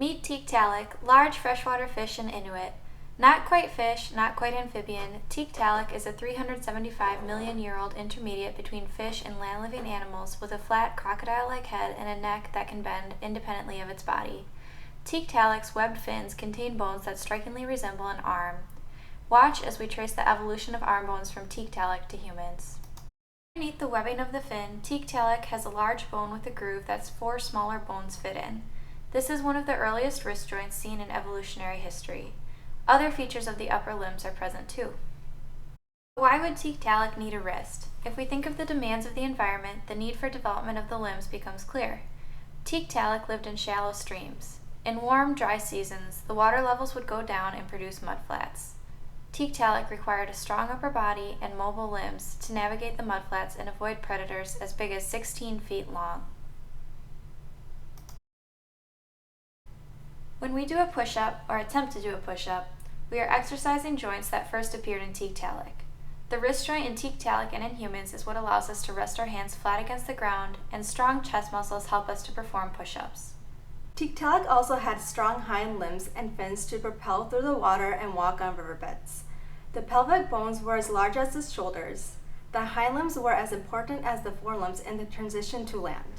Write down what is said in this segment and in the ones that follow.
Meet Tiktaalik, large freshwater fish in Inuit. Not quite fish, not quite amphibian, Tiktaalik is a 375 million-year-old intermediate between fish and land-living animals with a flat crocodile-like head and a neck that can bend independently of its body. Tiktaalik's webbed fins contain bones that strikingly resemble an arm. Watch as we trace the evolution of arm bones from Tiktaalik to humans. Underneath the webbing of the fin, Tiktaalik has a large bone with a groove that 4 smaller bones fit in. This is one of the earliest wrist joints seen in evolutionary history. Other features of the upper limbs are present too. Why would Tiktaalik need a wrist? If we think of the demands of the environment, the need for development of the limbs becomes clear. Tiktaalik lived in shallow streams. In warm, dry seasons, the water levels would go down and produce mudflats. Tiktaalik required a strong upper body and mobile limbs to navigate the mudflats and avoid predators as big as 16 feet long. When we do a push-up, or attempt to do a push-up, we are exercising joints that first appeared in Tiktaalik. The wrist joint in Tiktaalik and in humans is what allows us to rest our hands flat against the ground, and strong chest muscles help us to perform push-ups. Tiktaalik also had strong hind limbs and fins to propel through the water and walk on riverbeds. The pelvic bones were as large as the shoulders. The hind limbs were as important as the forelimbs in the transition to land.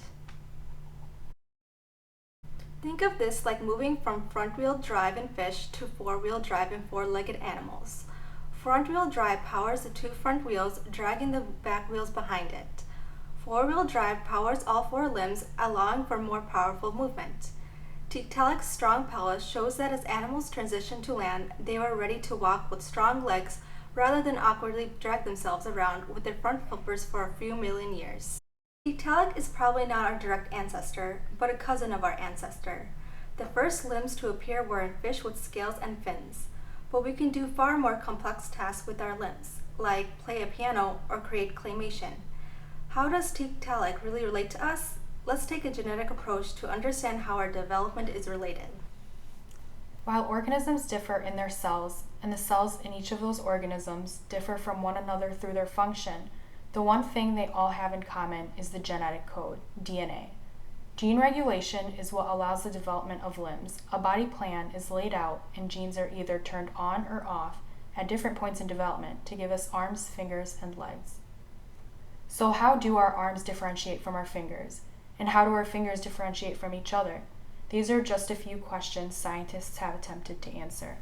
Think of this like moving from front-wheel drive in fish to four-wheel drive in four-legged animals. Front-wheel drive powers the 2 front wheels, dragging the back wheels behind it. Four-wheel drive powers all 4 limbs, allowing for more powerful movement. Tiktaalik's strong pelvis shows that as animals transitioned to land, they were ready to walk with strong legs rather than awkwardly drag themselves around with their front flippers for a few million years. Tiktaalik is probably not our direct ancestor, but a cousin of our ancestor. The first limbs to appear were in fish with scales and fins, but we can do far more complex tasks with our limbs, like play a piano or create claymation. How does Tiktaalik really relate to us? Let's take a genetic approach to understand how our development is related. While organisms differ in their cells, and the cells in each of those organisms differ from one another through their function, the one thing they all have in common is the genetic code, DNA. Gene regulation is what allows the development of limbs. A body plan is laid out, and genes are either turned on or off at different points in development to give us arms, fingers, and legs. So how do our arms differentiate from our fingers? And how do our fingers differentiate from each other? These are just a few questions scientists have attempted to answer.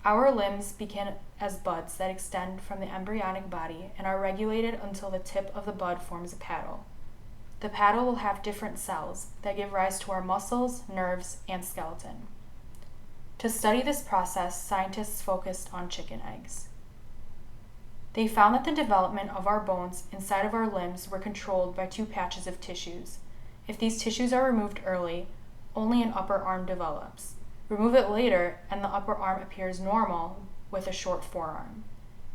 Our limbs begin as buds that extend from the embryonic body and are regulated until the tip of the bud forms a paddle. The paddle will have different cells that give rise to our muscles, nerves, and skeleton. To study this process, scientists focused on chicken eggs. They found that the development of our bones inside of our limbs were controlled by 2 patches of tissues. If these tissues are removed early, only an upper arm develops. Remove it later, and the upper arm appears normal with a short forearm.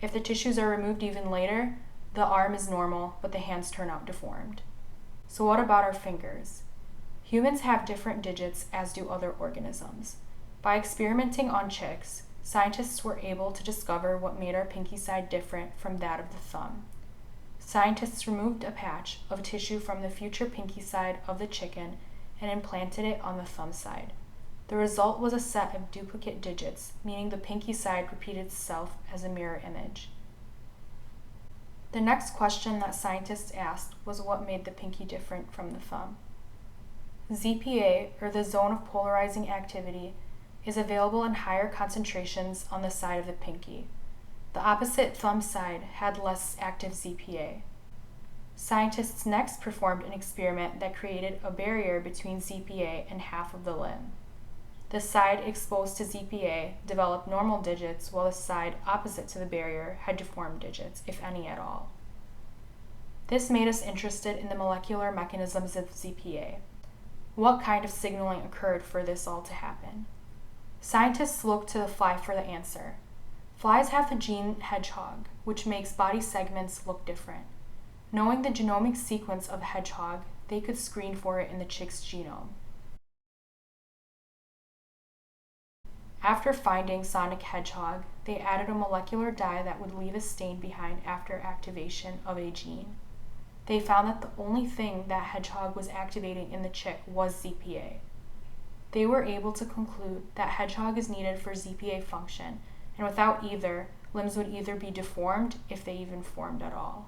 If the tissues are removed even later, the arm is normal, but the hands turn out deformed. So what about our fingers? Humans have different digits, as do other organisms. By experimenting on chicks, scientists were able to discover what made our pinky side different from that of the thumb. Scientists removed a patch of tissue from the future pinky side of the chicken and implanted it on the thumb side. The result was a set of duplicate digits, meaning the pinky side repeated itself as a mirror image. The next question that scientists asked was what made the pinky different from the thumb. ZPA, or the zone of polarizing activity, is available in higher concentrations on the side of the pinky. The opposite thumb side had less active ZPA. Scientists next performed an experiment that created a barrier between ZPA and half of the limb. The side exposed to ZPA developed normal digits, while the side opposite to the barrier had deformed digits, if any at all. This made us interested in the molecular mechanisms of ZPA. What kind of signaling occurred for this all to happen? Scientists looked to the fly for the answer. Flies have the gene hedgehog, which makes body segments look different. Knowing the genomic sequence of hedgehog, they could screen for it in the chick's genome. After finding sonic hedgehog, they added a molecular dye that would leave a stain behind after activation of a gene. They found that the only thing that hedgehog was activating in the chick was ZPA. they were able to conclude that hedgehog is needed for ZPA function, and without either, limbs would either be deformed if they even formed at all.